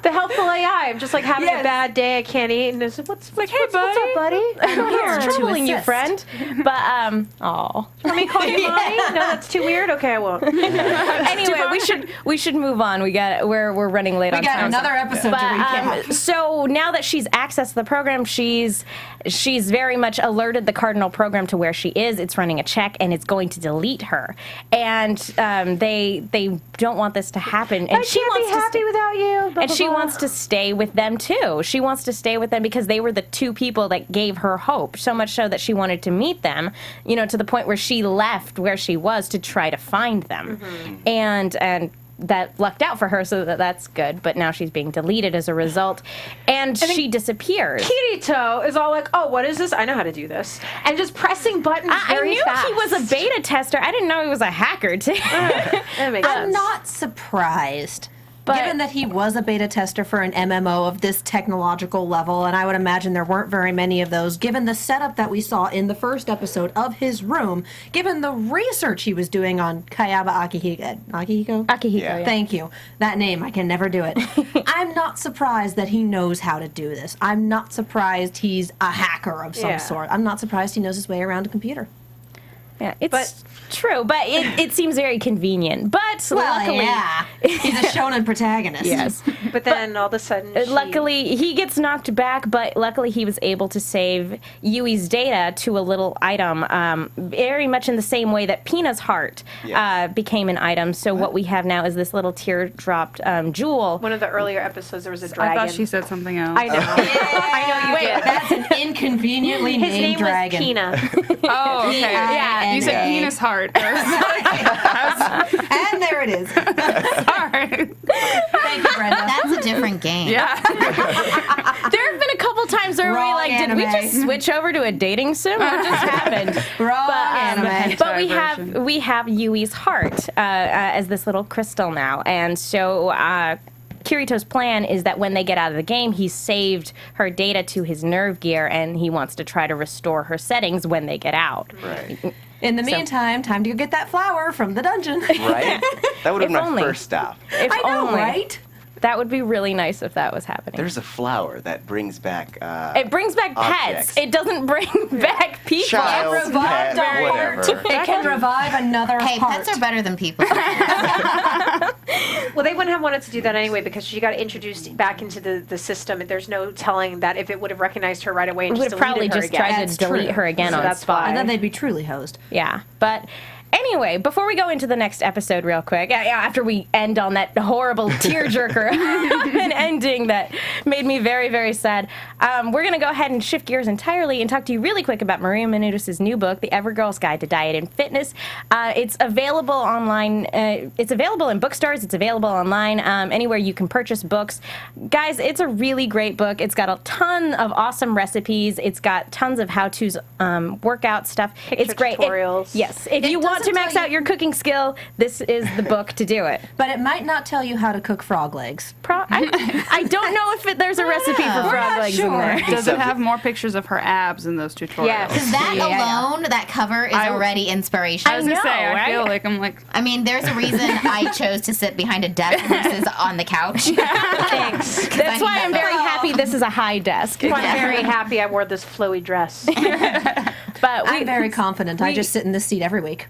The helpful AI. I'm just like having a bad day. I can't eat, and it's like, what's up, buddy? I'm here. It's troubling you, assist. friend. But oh. Let me call you mommy. No, that's too weird. Okay, I won't. Anyway, we should move on. We're running late We on got time. another episode to recap. So now that she's accessed the program, she's very much alerted the Cardinal program to where she is. It's running a check, and it's going to delete her. And they don't want this to happen. And I she can't wants be to happy without you. Blah, and blah, she blah. wants to stay with them too. She wants to stay with them because they were the two people that gave her hope. So much so that she wanted to meet them, to the point where she left where she was to try to find them. And that lucked out for her, so that's good. But now she's being deleted as a result, and she disappears. Kirito is all like, oh, what is this? I know how to do this. And just pressing buttons I very knew fast. he was a beta tester. I didn't know he was a hacker too. That makes I'm sense. not surprised But given that he was a beta tester for an MMO of this technological level, and I would imagine there weren't very many of those, given the setup that we saw in the first episode of his room, given the research he was doing on Kayaba Akihiko? Akihiko, yeah. Thank you. That name, I can never do it. I'm not surprised that he knows how to do this. I'm not surprised he's a hacker of some sort. I'm not surprised he knows his way around a computer. Yeah, it's true, but it seems very convenient. But luckily, he's a shonen protagonist. Yes, But then all of a sudden, luckily he gets knocked back. But luckily he was able to save Yui's data to a little item, very much in the same way that Pina's heart became an item. So what we have now is this little teardrop jewel. one of the earlier episodes, there was a dragon. I thought she said something else. I know. I know you did. That's an inconveniently His named name dragon. was Pina. Oh, okay. Yeah, You said penis heart. And there it is. Sorry. Thank you, Brenda. That's a different game. Yeah. There have been a couple times where Wrong did we anime. just switch over to a dating sim? What just happened? Wrong anime. But version. we have Yui's heart as this little crystal now, and so Kirito's plan is that when they get out of the game, he saved her data to his nerve gear, and he wants to try to restore her settings when they get out. Right. In the meantime, time to go get that flower from the dungeon. Right? That would have been If my only. first stop. If I know, only. right? That would be really nice if that was happening. There's a flower that brings back. It brings back objects. pets. It doesn't bring back people. Child, revived pet, a whatever. It can revive another Hey, heart. pets are better than people. Well, they wouldn't have wanted to do that anyway because she got introduced back into the system. There's no telling that if it would have recognized her right away and Would just have probably deleted her just again. tried That's to delete true. her again So on that's spot. why. And then they'd be truly hosed. Yeah, but anyway, before we go into the next episode real quick, after we end on that horrible tearjerker an ending that made me very, very sad, we're going to go ahead and shift gears entirely and talk to you really quick about Maria Menounos' new book, The Evergirl's Guide to Diet and Fitness. It's available online. It's available in bookstores. It's available online, anywhere you can purchase books. Guys, it's a really great book. It's got a ton of awesome recipes. It's got tons of how-tos, workout stuff. It's great. tutorials. Yes. If you want to doesn't max tell out your cooking skill, this is the book to do it. But it might not tell you how to cook frog legs. I don't know if there's a recipe for frog legs in there. Does it have more pictures of her abs in those tutorials? Yes. That alone, that cover is already inspiration. I was gonna know, say, I right? feel like I'm like, I mean, there's a reason I chose to sit behind a desk versus on the couch. Thanks. That's why I'm very happy this is a high desk. I'm very happy I wore this flowy dress. But I'm very confident. I just sit in this seat every week.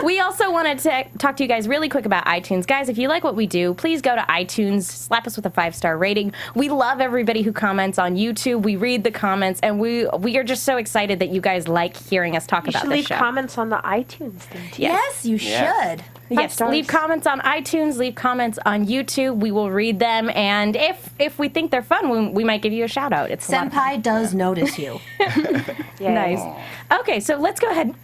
we also wanted to talk to you guys really quick about iTunes. Guys, if you like what we do, please go to iTunes, slap us with a 5-star rating. We love everybody who comments on YouTube. We read the comments, and we are just so excited that you guys like hearing us talk You about should this leave show. comments on the iTunes thing too. Yes, you Yes. should. Yes, stars. leave comments on iTunes, leave comments on YouTube. We will read them, and if we think they're fun, we might give you a shout out. It's a lot of fun. Senpai does notice you. Nice. Okay, so let's go ahead.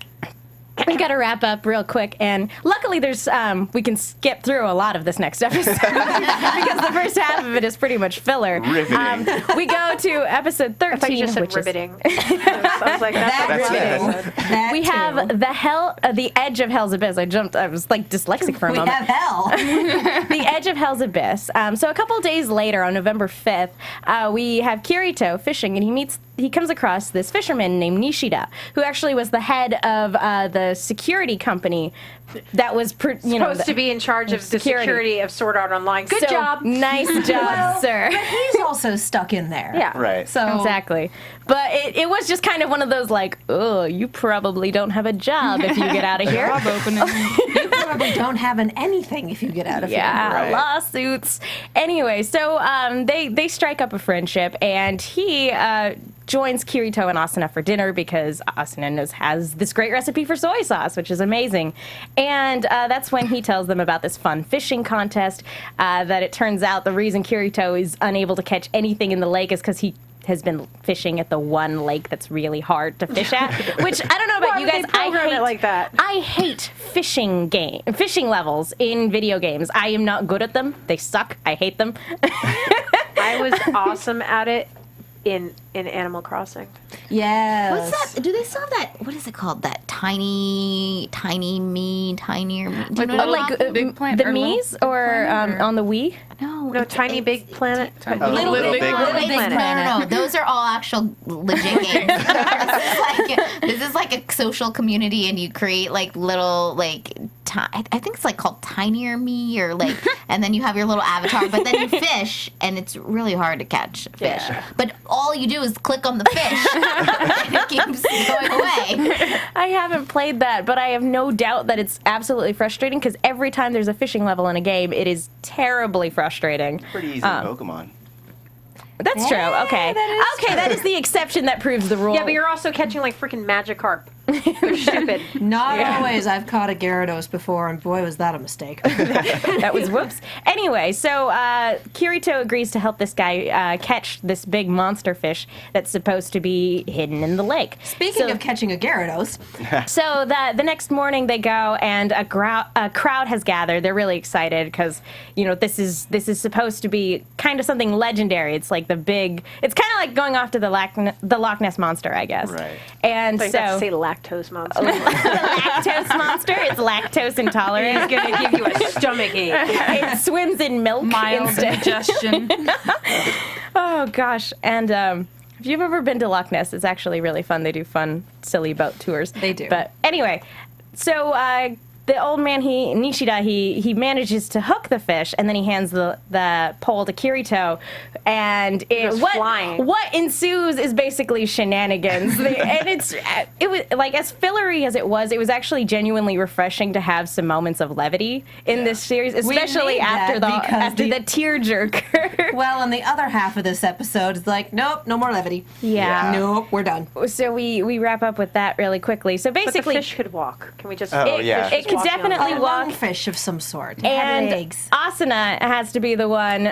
We got to wrap up real quick, and luckily there's we can skip through a lot of this next episode because the first half of it is pretty much filler. Riveting. We go to episode 13, I thought you just said which is riveting. I was like, that's That's riveting. it. That we too. have the edge of Hell's Abyss. I was like dyslexic for a We moment. have hell. The Edge of Hell's Abyss. So a couple days later, on November 5th, we have Kirito fishing, and he comes across this fisherman named Nishida, who actually was the head of the security company that was Supposed to be in charge of the security of Sword Art Online. Good So, job. Nice job, sir. But he's also stuck in there. Yeah. Right. So Exactly. But it was just kind of one of those like, oh, you probably don't have a job if you get out of here. job opening. you probably don't have anything if you get out of Yeah, Right. lawsuits. Anyway, so they strike up a friendship, and he joins Kirito and Asuna for dinner because Asuna has this great recipe for soy sauce, which is amazing. And that's when he tells them about this fun fishing contest, that it turns out the reason Kirito is unable to catch anything in the lake is because he has been fishing at the one lake that's really hard to fish at, which I don't know about Why you would guys. they program it like that? I hate fishing levels in video games. I am not good at them. They suck. I hate them. I was awesome at it in Animal Crossing. Yes. What's that? Do they still have that? What is it called? That tinier me. Do you know what I'm little talking about? Big Planet The or Little Mies or on the Wii? No, Tiny Big Planet. Little Big Little Planet. No. Those are all actual legit games. This is like a social community, and you create like little I think it's like called Tinier Me or like, and then you have your little avatar, but then you fish, and it's really hard to catch fish. Yeah. But all you do is click on the fish, and it keeps going away. I haven't played that, but I have no doubt that it's absolutely frustrating because every time there's a fishing level in a game, it is terribly frustrating. Pretty easy in Pokemon. That's true. Okay. That is the exception that proves the rule. Yeah, but you're also catching like freaking Magikarp. They're stupid. Not always. I've caught a Gyarados before, and boy, was that a mistake. That was whoops. Anyway, so Kirito agrees to help this guy catch this big monster fish that's supposed to be hidden in the lake. Speaking of catching a Gyarados, So the next morning they go, and a crowd has gathered. They're really excited because this is supposed to be kind of something legendary. It's like it's kind of like going off to the Loch Ness monster, I guess. Right. And So you have to say lactose monster. the lactose monster. It's lactose intolerant. It's gonna give you a stomach ache. It swims in milk Mild instead. indigestion. Oh gosh! And if you've ever been to Loch Ness, it's actually really fun. They do fun, silly boat tours. They do. But anyway, so the old man, Nishida, he manages to hook the fish, and then he hands the pole to Kirito, and goes flying. what ensues is basically shenanigans. And it was like, as fillery as it was actually genuinely refreshing to have some moments of levity in this series, especially need after that because the tearjerker. well, and the other half of this episode is like, nope, no more levity. Yeah. Nope, we're done. So we wrap up with that really quickly. So But the basically, fish could walk. Can we just? Oh, yeah. it could definitely A walk. lungfish of some sort. It And had legs. Asuna has to be the one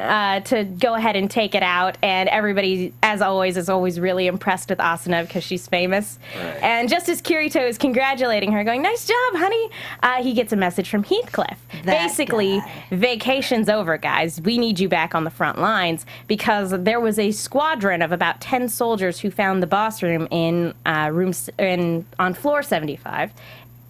to go ahead and take it out. And everybody, as always, is always really impressed with Asuna because she's famous. Right. And just as Kirito is congratulating her, going, "Nice job, honey," he gets a message from Heathcliff. That Basically, guy. vacation's over, guys. We need you back on the front lines because there was a squadron of about 10 soldiers who found the boss room on floor 75.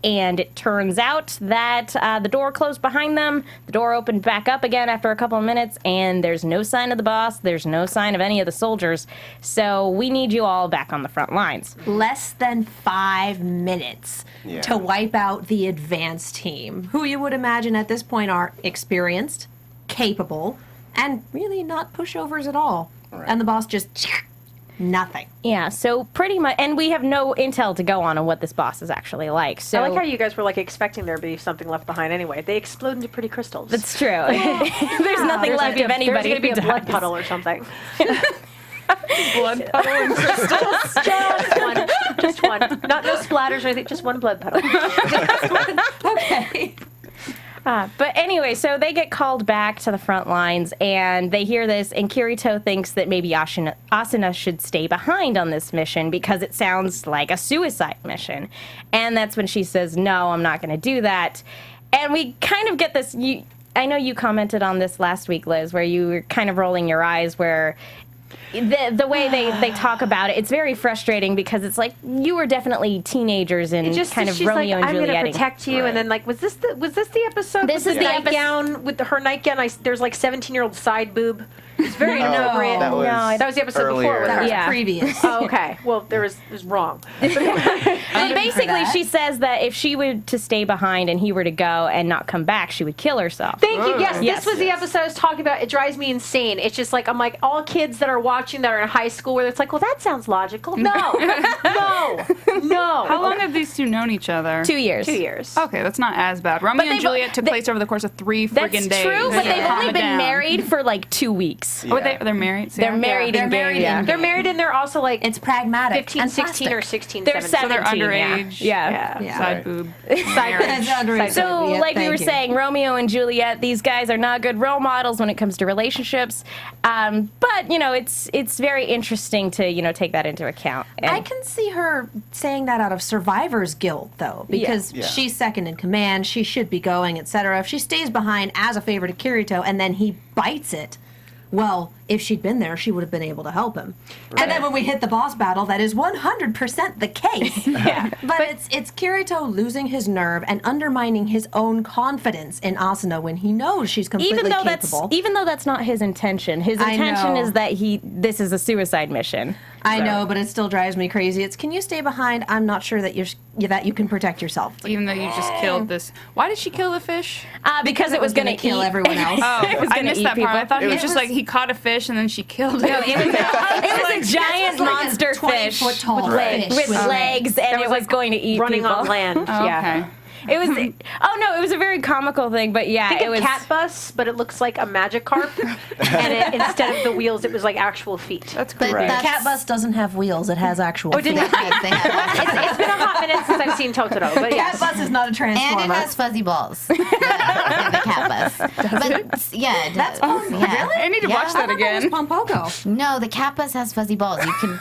And it turns out that the door closed behind them. The door opened back up again after a couple of minutes, and there's no sign of the boss. There's no sign of any of the soldiers. So we need you all back on the front lines. Less than 5 minutes Yeah. to wipe out the advanced team, who you would imagine at this point are experienced, capable, and really not pushovers at all. Right. And the boss just nothing. Yeah, so pretty much, and we have no intel to go on what this boss is actually like. So I like how you guys were like expecting there to be something left behind anyway. They explode into pretty crystals. That's true. There's nothing There's left gonna of anybody. There's going to be who a blood dies. puddle or something. Blood puddle and crystals. Just one. Just one. Not no splatters or anything. Just one blood puddle. Okay. But anyway, so they get called back to the front lines, and they hear this, and Kirito thinks that maybe Asuna should stay behind on this mission because it sounds like a suicide mission. And that's when she says, "No, I'm not going to do that." And we kind of get this, I know you commented on this last week, Liz, where you were kind of rolling your eyes where the way they talk about it, it's very frustrating because it's like you were definitely teenagers and kind of she's Romeo like, and I'm Juliet. going to protect you, and then like, was this the episode? This with is the the nightgown with her nightgown. There's like 17-year-old side boob. It's very inappropriate. That was, that was the episode before with earlier. her. Yeah. Previous. Oh, okay. Well, it was wrong. And basically, that. she says that if she were to stay behind and he were to go and not come back, she would kill herself. Thank you. Yes, Yes. this was the episode I was talking about. It drives me insane. It's just like, I'm like, all kids that are watching that are in high school where it's like, well, that sounds logical. No. No. How long have these two known each other? 2 years. 2 years. Okay, that's not as bad. Romeo and they've- Juliet took they- place over the course of 3 That's friggin' days. true, but So they've calm only it been down. married for like 2 weeks. Yeah. Oh, they're married? They're married They're and married gay. Yeah. and They're married and they're also like It's pragmatic. 15, and 16, or plastic. 16, They're 17. So they're 17, underage. Yeah. Yeah. Side Right. boob. That's underage. So, Yep, like we thank were you. saying, Romeo and Juliet, these guys are not good role models when it comes to relationships. But, it's very interesting to, take that into account. And I can see her saying that out of survivor's guilt, though, because Yeah. she's second in command, she should be going, etc. If she stays behind as a favor to Kirito and then he bites it, well, if she'd been there, she would have been able to help him. Right. And then when we hit the boss battle, that is 100% the case. But it's Kirito losing his nerve and undermining his own confidence in Asuna when he knows she's completely capable. Even though that's not his intention. His intention is that this is a suicide mission. I know, but it still drives me crazy. It's, can you stay behind? I'm not sure that you can protect yourself. Even though you just killed this. Why did she kill the fish? Because it was going to kill everyone else. I missed that part. I thought it was just like he caught a fish and then she killed it. No, it was a giant monster fish with legs, and it was going to eat running people. on land. Okay. It was. It was a very comical thing, but yeah, Think it was. cat bus, but it looks like a magic carp, and instead of the wheels, it was like actual feet. That's But correct. The cat bus doesn't have wheels; it has actual. Oh, didn't feet. They have It's been a hot minute since I've seen Totoro, but Cat yes. bus is not a transformer. And it has fuzzy balls. the cat bus. But yeah, it does. Yeah. I need to watch that again. Pompoco. No, the cat bus has fuzzy balls. You can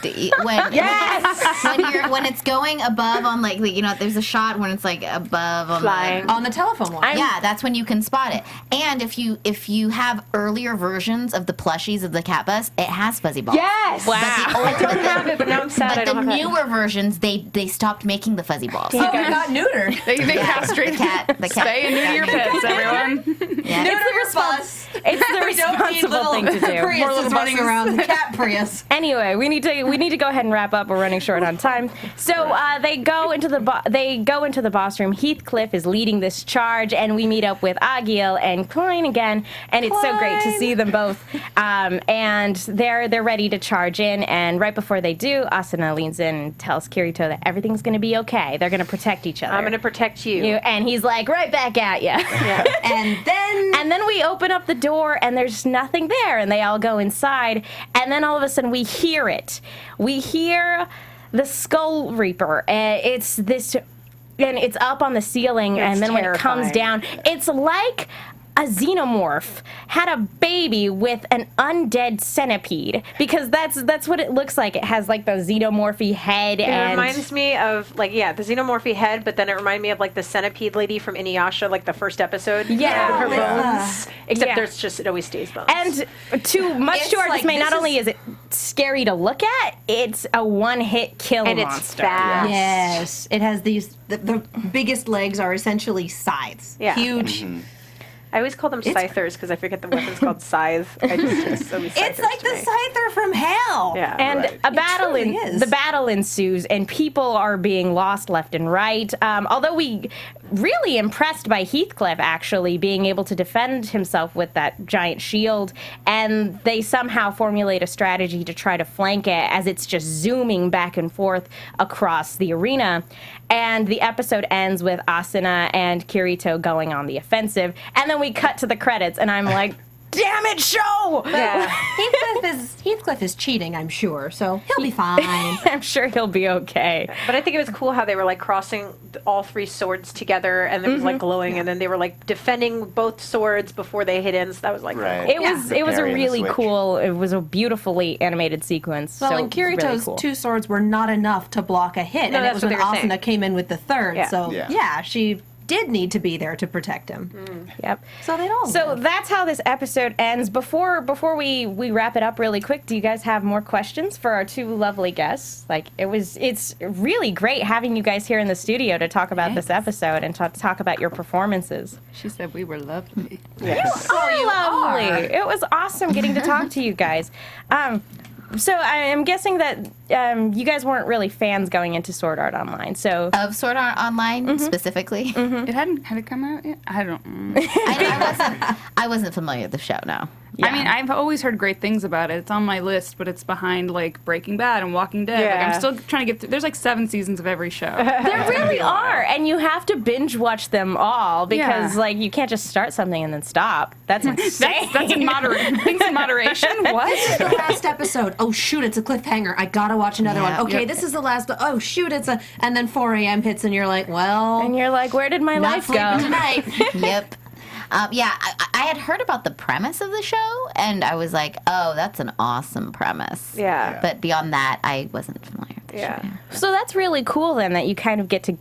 when it's going above on like there's a shot when it's like above on Flying. On the telephone line. Yeah, that's when you can spot it. And if you have earlier versions of the plushies of the cat bus, it has fuzzy balls. Yes! Wow. I don't have it, but now I'm sad I But don't the have it. newer versions, they stopped making the fuzzy balls. Oh, it got neutered. They castrate the cat. Stay and neuter your pets, everyone. Yeah. It's the responsible thing to do. Prius is running around. The cat Prius. Anyway, we need to go ahead and wrap up. We're running short on time. So they go into the boss room. Heathcliff is leading this charge, and we meet up with Agiel and Cullen again, and it's so great to see them both. And they're ready to charge in, and right before they do, Asuna leans in and tells Kirito that everything's going to be okay. They're going to protect each other. I'm going to protect you. And he's like, right back at you. And then we open up the door, and there's nothing there, and they all go inside, and then all of a sudden we hear it. We hear the Skull Reaper. It's this, and it's up on the ceiling, and then when it comes down, it's like a xenomorph had a baby with an undead centipede, because that's what it looks like. It has like the xenomorphy head. It reminds me of the xenomorphy head, but then it reminded me of like the centipede lady from Inuyasha, like the first episode. Yeah. With her bones. Except Yeah. it always stays bones. And much to our dismay, not only is it scary to look at, it's a one-hit kill and monster. it's fast. Yes, it has these. The biggest legs are essentially scythes. Yeah. Huge. I always call them scythers because I forget the weapon's called scythe. It's always It's scythers like to the me. scyther from hell. Yeah. And truly is. the battle ensues, and people are being lost left and right. Although we really impressed by Heathcliff actually being able to defend himself with that giant shield, and they somehow formulate a strategy to try to flank it as it's just zooming back and forth across the arena. And the episode ends with Asuna and Kirito going on the offensive, and then we cut to the credits, and I'm like, damn it, show! Yeah. Heathcliff is cheating, I'm sure, so he'll be fine. I'm sure he'll be okay. But I think it was cool how they were like crossing all three swords together, and it was like glowing, and then they were like defending both swords before they hit in. So that was like Right. It was a Parry and really switch. cool. It was a beautifully animated sequence. Well, so and it was Kirito's really cool. two swords were not enough to block a hit, No, and it that's was what when they were saying. Asuna came in with the third. Yeah. So Yeah. she did need to be there to protect him. Yep. So they'd all. So live. that's how this episode ends. Before we wrap it up really quick, do you guys have more questions for our two lovely guests? It's really great having you guys here in the studio to talk about this episode and talk about your performances. She said we were lovely. Oh, lovely! It was awesome getting to talk to you guys. So I am guessing that you guys weren't really fans going into Sword Art Online. So Of Sword Art Online specifically. It had it come out yet? I don't. I wasn't familiar with the show. No. I mean, I've always heard great things about it. It's on my list, but it's behind like Breaking Bad and Walking Dead. Like, Yeah. I'm still trying to get through. There's like 7 seasons of every show. there really are, and you have to binge watch them all because Yeah. you can't just start something and then stop. That's insane. That's in moderation. Things in moderation. What? the last episode. Oh shoot, it's a cliffhanger. I gotta watch another Yeah. one. Okay, this is the last. Oh shoot, and then 4 a.m. hits, and you're like, well, And you're like, where did my not life sleeping go? tonight. Yep. I had heard about the premise of the show, and I was like, oh, that's an awesome premise. Yeah. But beyond that, I wasn't familiar with the Yeah. show. So that's really cool then that you kind of get to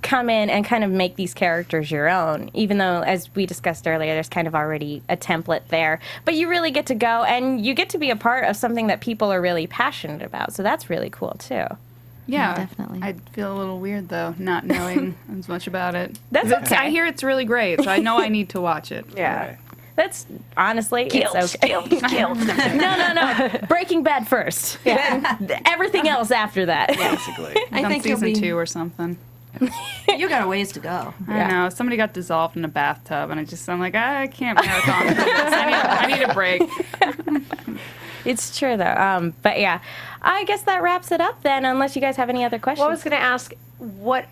come in and kind of make these characters your own, even though, as we discussed earlier, there's kind of already a template there. But you really get to go, and you get to be a part of something that people are really passionate about. So that's really cool, too. Yeah, definitely. I feel a little weird, though, not knowing as much about it. That's okay. I hear it's really great, so I know I need to watch it. Yeah. That's honestly, it's okay. Guilt. No. Breaking Bad first. Yeah. Then everything else after that. Basically. I On think you'll season be. 2 or something. You got a ways to go. I know. Somebody got dissolved in a bathtub, and I'm like, I can't marathon through this. I need a break. It's true, though. But yeah, I guess that wraps it up then, unless you guys have any other questions. Well, I was going to ask, what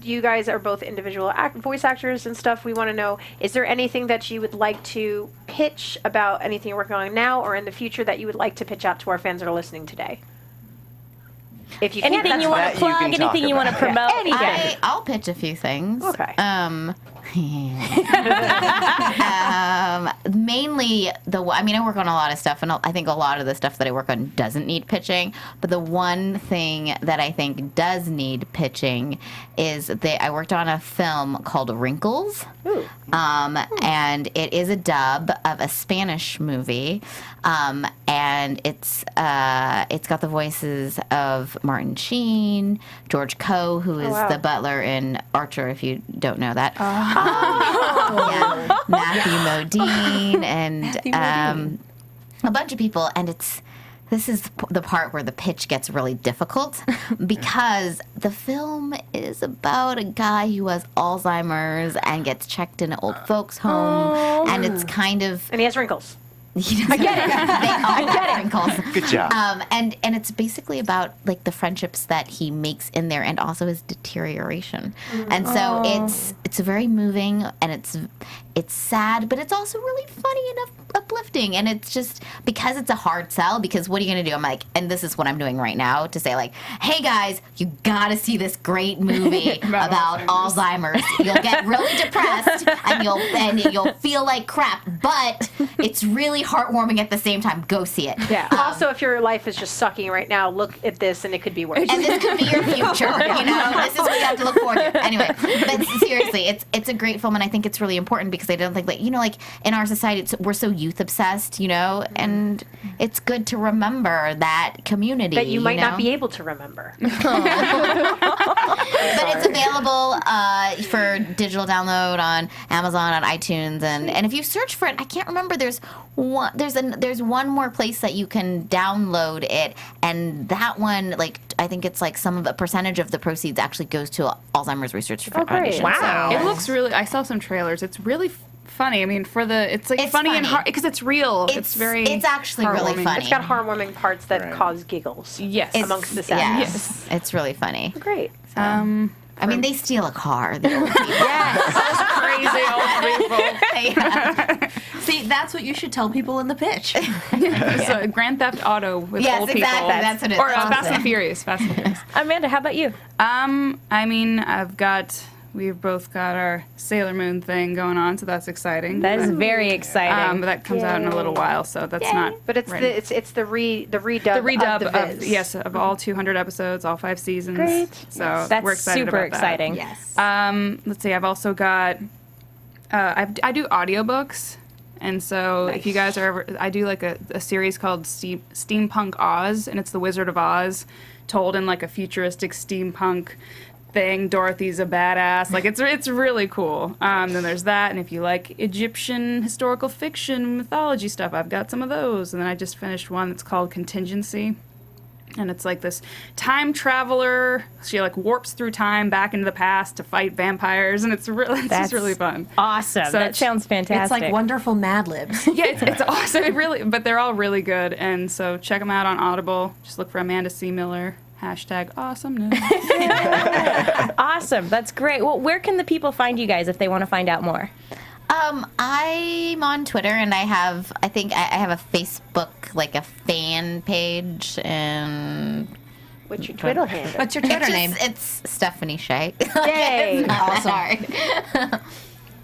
you guys are both individual voice actors and stuff. We want to know, is there anything that you would like to pitch about anything you're working on now or in the future that you would like to pitch out to our fans that are listening today? If you anything can, you want to plug, anything you want to promote. I'll pitch a few things. Okay. Mainly I work on a lot of stuff, and I think a lot of the stuff that I work on doesn't need pitching. But the one thing that I think does need pitching is I worked on a film called Wrinkles, and it is a dub of a Spanish movie, and it's got the voices of Martin Sheen, George Coe, who is the butler in Archer, if you don't know that. Matthew Modine, and a bunch of people, and this is the part where the pitch gets really difficult because the film is about a guy who has Alzheimer's and gets checked in an old folks home, and it's kind of... And he has wrinkles. I get it. They all have wrinkles. Good job. And it's basically about like the friendships that he makes in there, and also his deterioration. And so it's very moving, and it's sad, but it's also really funny and uplifting. And it's just because it's a hard sell. Because what are you going to do? I'm like, and this is what I'm doing right now to say like, hey guys, you got to see this great movie about Alzheimer's. You'll get really depressed, and you'll feel like crap, but it's really heartwarming at the same time. Go see it. Yeah. Also, if your life is just sucking right now, look at this, and it could be worse. And this could be your future. This is what you have to look forward to. Anyway, but seriously, it's a great film, and I think it's really important because I don't think like in our society we're so youth obsessed, and it's good to remember that community that you might not be able to remember. But it's available for digital download on Amazon, on iTunes, and if you search for it, I can't remember. There's one more place that you can download it, and that one, like, I think it's like a percentage of the proceeds actually goes to Alzheimer's Research Foundation. Wow. It looks really. I saw some trailers. It's really funny. I mean, it's like It's funny funny. and hard because it's real. It's actually really heartwarming. funny. It's got heartwarming parts that cause giggles. Yes. Amongst the sadness. Yes, it's really funny. Great. I mean, they steal a car. The old people. Crazy old people. See, that's what you should tell people in the pitch. So Grand Theft Auto with Yes, old exactly. people. That's what it is. Or That's Fast it. and Furious. Fast and Furious. Amanda, how about you? I mean, we've both got our Sailor Moon thing going on, so that's exciting. That is very exciting. But that comes out in a little while, so that's not. But it's right. the redub of of the Viz. of all 200 episodes, all 5 seasons. Great. So That's we're excited super about that. exciting. Yes. Let's see. I've also got. I do audiobooks, and so if you guys are ever, I do like a series called Steampunk Oz, and it's the Wizard of Oz, told in like a futuristic steampunk thing. Dorothy's a badass. Like it's really cool. Then there's that, and if you like Egyptian historical fiction, mythology stuff, I've got some of those. And then I just finished one that's called Contingency. And it's like this time traveler. She like warps through time back into the past to fight vampires, and it's just really fun. Awesome. So That sounds fantastic. It's like wonderful Mad Libs. Yeah, it's awesome. It really, but they're all really good, and so check them out on Audible. Just look for Amanda C. Miller. #awesomeness. Awesome. That's great. Well, where can the people find you guys if they want to find out more? I'm on Twitter, and I have a Facebook, like a fan page, and What's your Twitter handle? What's your Twitter name? It's Stephanie Sheh. Yay. Awesome. Sorry.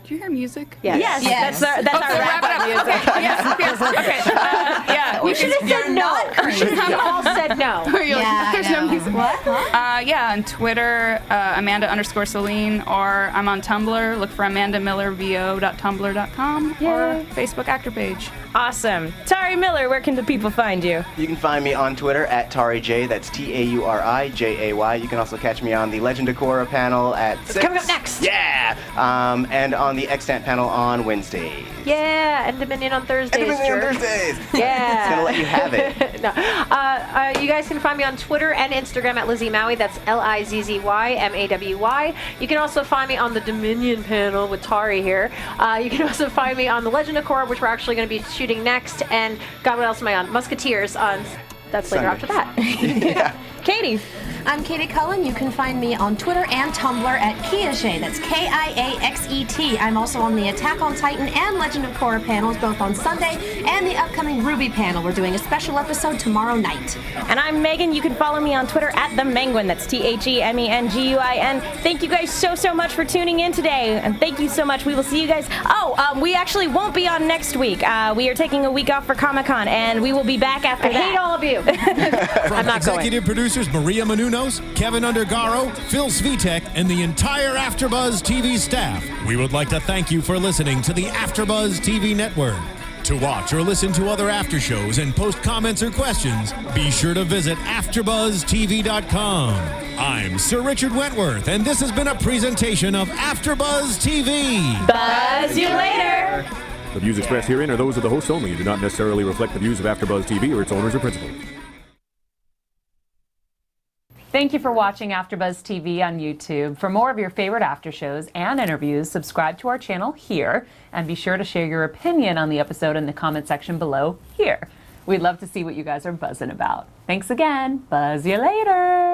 Do you hear music? Yes. Yes. That's our wrap-up music. Yes. Okay. Yeah. We should have said no. We should have all said no. You're like, Yeah, there's I know. no music. What? Yeah, on Twitter, Amanda_Celine, or I'm on Tumblr. Look for AmandaMillerVO.tumblr.com or Facebook actor page. Awesome. Tauri Miller, where can the people find you? You can find me on Twitter at TauriJ. That's TaurijAY. You can also catch me on the Legend of Korra panel at 6. Coming up next. Yeah. And on the Extant panel on Wednesdays. Yeah, and Dominion on Thursdays. And Dominion on jerk. Thursdays. Yeah. It's gonna let you have it. No. You guys can find me on Twitter and Instagram at Lizzie Maui. That's LIZZYMAWY. You can also find me on the Dominion panel with Tauri here. You can also find me on the Legend of Korra, which we're actually going to be shooting next. And God, what else am I on? Musketeers on. That's later after that. Yeah. Katie. I'm Katie Cullen. You can find me on Twitter and Tumblr at Kiaxet. That's KIAXET. I'm also on the Attack on Titan and Legend of Korra panels, both on Sunday and the upcoming Ruby panel. We're doing a special episode tomorrow night. And I'm Megan. You can follow me on Twitter at TheMenguin. That's TheMenguin. Thank you guys so much for tuning in today. And thank you so much. We will see you guys. We actually won't be on next week. We are taking a week off for Comic-Con, and we will be back after that. I hate all of you. I'm not going. Executive producers Maria Menounos, Kevin Undergaro, Phil Svitek, and the entire AfterBuzz TV staff, we would like to thank you for listening to the AfterBuzz TV network. To watch or listen to other after shows and post comments or questions, be sure to visit AfterBuzzTV.com. I'm Sir Richard Wentworth, and this has been a presentation of AfterBuzz TV. Buzz you later. The views expressed herein are those of the hosts only and do not necessarily reflect the views of AfterBuzz TV or its owners or principals. Thank you for watching AfterBuzz TV on YouTube. For more of your favorite after shows and interviews, subscribe to our channel here, and be sure to share your opinion on the episode in the comment section below here. We'd love to see what you guys are buzzing about. Thanks again. Buzz you later.